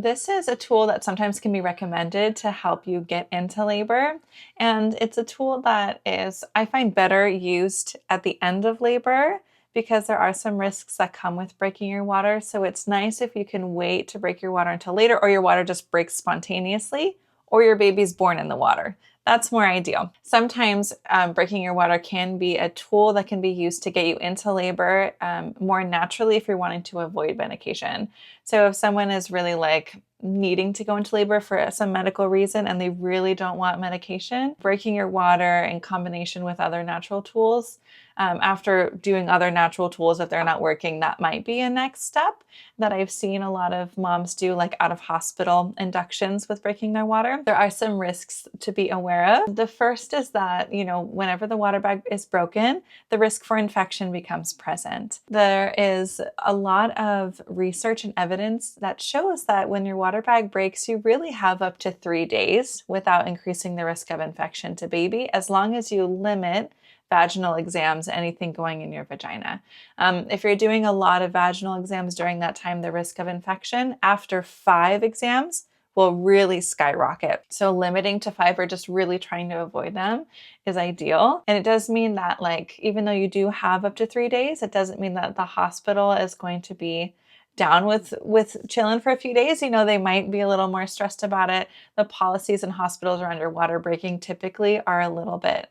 This is a tool that sometimes can be recommended to help you get into labor. And it's a tool that is, I find, better used at the end of labor because there are some risks that come with breaking your water. So it's nice if you can wait to break your water until later, or your water just breaks spontaneously, or your baby's born in the water. That's more ideal. Sometimes breaking your water can be a tool that can be used to get you into labor more naturally if you're wanting to avoid medication. So if someone is really like needing to go into labor for some medical reason and they really don't want medication, breaking your water in combination with other natural tools, after doing other natural tools, if they're not working, that might be a next step that I've seen a lot of moms do, like out of hospital inductions with breaking their water. There are some risks to be aware of. The first is that, whenever the water bag is broken, the risk for infection becomes present. There is a lot of research and evidence that shows that when your water bag breaks, you really have up to 3 days without increasing the risk of infection to baby, as long as you limit vaginal exams, anything going in your vagina. If you're doing a lot of vaginal exams during that time, the risk of infection after 5 exams will really skyrocket. So limiting to 5 or just really trying to avoid them is ideal. And it does mean that, even though you do have up to 3 days, it doesn't mean that the hospital is going to be down with chilling for a few days. They might be a little more stressed about it. The policies in hospitals around your water breaking typically are a little bit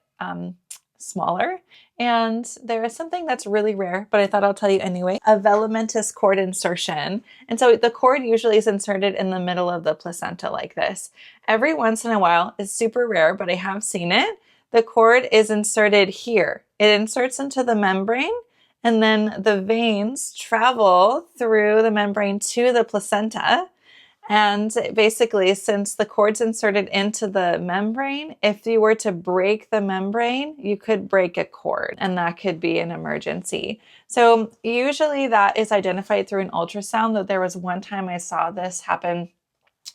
smaller. And there is something that's really rare, but I thought I'll tell you anyway, a velamentous cord insertion. And so the cord usually is inserted in the middle of the placenta like this. Every once in a while, it's super rare, but I have seen it. The cord is inserted here. It inserts into the membrane, and then the veins travel through the membrane to the placenta. And basically, since the cord's inserted into the membrane, if you were to break the membrane, you could break a cord, and that could be an emergency. So usually that is identified through an ultrasound, though there was one time I saw this happen.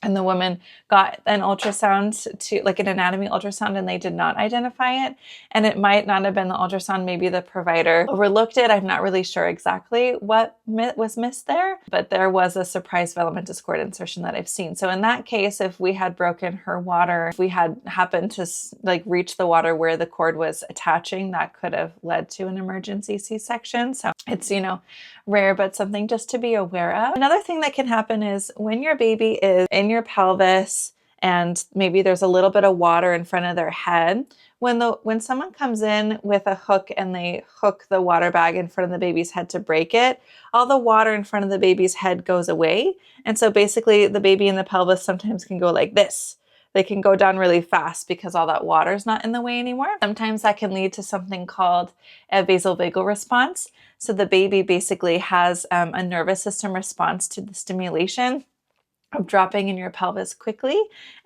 And the woman got an ultrasound, like an anatomy ultrasound, and they did not identify it. And it might not have been the ultrasound. Maybe the provider overlooked it. I'm not really sure exactly what was missed there, but there was a surprise velamentous cord insertion that I've seen. So in that case, if we had broken her water, if we had happened to reach the water where the cord was attaching, that could have led to an emergency C-section. So it's, rare, but something just to be aware of. Another thing that can happen is when your baby is in your pelvis and maybe there's a little bit of water in front of their head, when someone comes in with a hook and they hook the water bag in front of the baby's head to break it, all the water in front of the baby's head goes away. And so basically the baby in the pelvis sometimes can go like this. They can go down really fast because all that water is not in the way anymore. Sometimes that can lead to something called a vasovagal response. So the baby basically has a nervous system response to the stimulation of dropping in your pelvis quickly,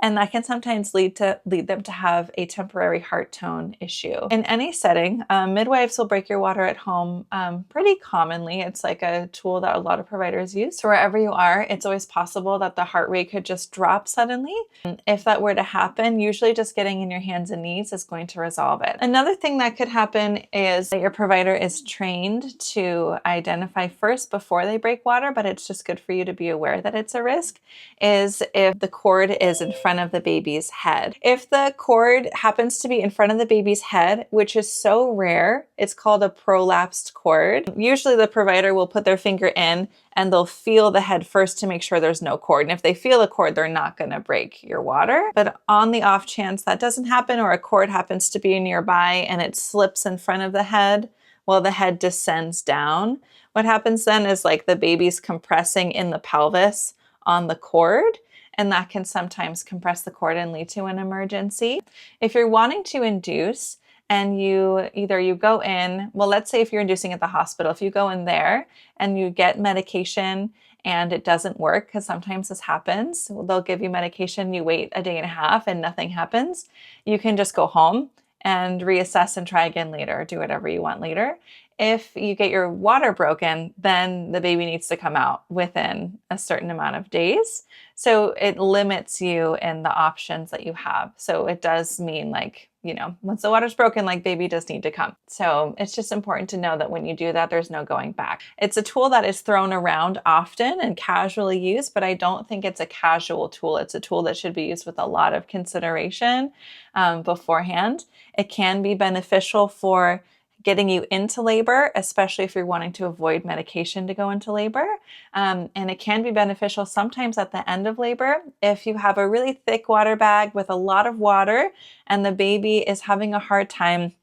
and that can sometimes lead them to have a temporary heart tone issue. In any setting, midwives will break your water at home pretty commonly. It's like a tool that a lot of providers use. So wherever you are, it's always possible that the heart rate could just drop suddenly. If that were to happen, usually just getting in your hands and knees is going to resolve it. Another thing that could happen is that your provider is trained to identify first before they break water, but it's just good for you to be aware that it's a risk, is if the cord is in front of the baby's head. If the cord happens to be in front of the baby's head, which is so rare, it's called a prolapsed cord. Usually the provider will put their finger in and they'll feel the head first to make sure there's no cord. And if they feel a cord, they're not going to break your water. But on the off chance that doesn't happen, or a cord happens to be nearby and it slips in front of the head while the head descends down, what happens then is the baby's compressing in the pelvis on the cord, and that can sometimes compress the cord and lead to an emergency. If you're wanting to induce and you go in, well, let's say if you're inducing at the hospital, if you go in there and you get medication and it doesn't work, because sometimes this happens, they'll give you medication, you wait a day and a half and nothing happens, you can just go home and reassess and try again later, do whatever you want later. if you get your water broken, then the baby needs to come out within a certain amount of days. So it limits you in the options that you have. So it does mean like, you know, once the water's broken, like baby does need to come. So it's just important to know that when you do that, there's no going back. It's a tool that is thrown around often and casually used, but I don't think it's a casual tool. It's a tool that should be used with a lot of consideration beforehand. It can be beneficial for getting you into labor, especially if you're wanting to avoid medication to go into labor. And it can be beneficial sometimes at the end of labor if you have a really thick water bag with a lot of water and the baby is having a hard time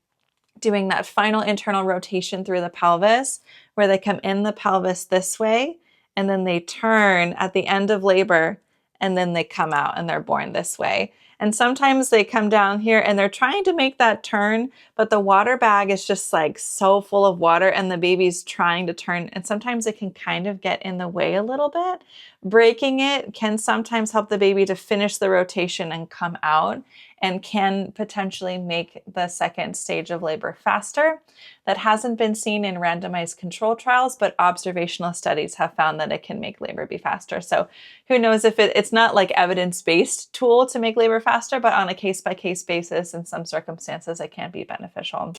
doing that final internal rotation through the pelvis, where they come in the pelvis this way and then they turn at the end of labor and then they come out and they're born this way. And sometimes they come down here and they're trying to make that turn, but the water bag is just like so full of water and the baby's trying to turn. And sometimes it can kind of get in the way a little bit. Breaking it can sometimes help the baby to finish the rotation and come out, and can potentially make the second stage of labor faster. That hasn't been seen in randomized control trials, but observational studies have found that it can make labor be faster. So who knows if it's not like evidence-based tool to make labor faster, but on a case-by-case basis, in some circumstances, it can be beneficial.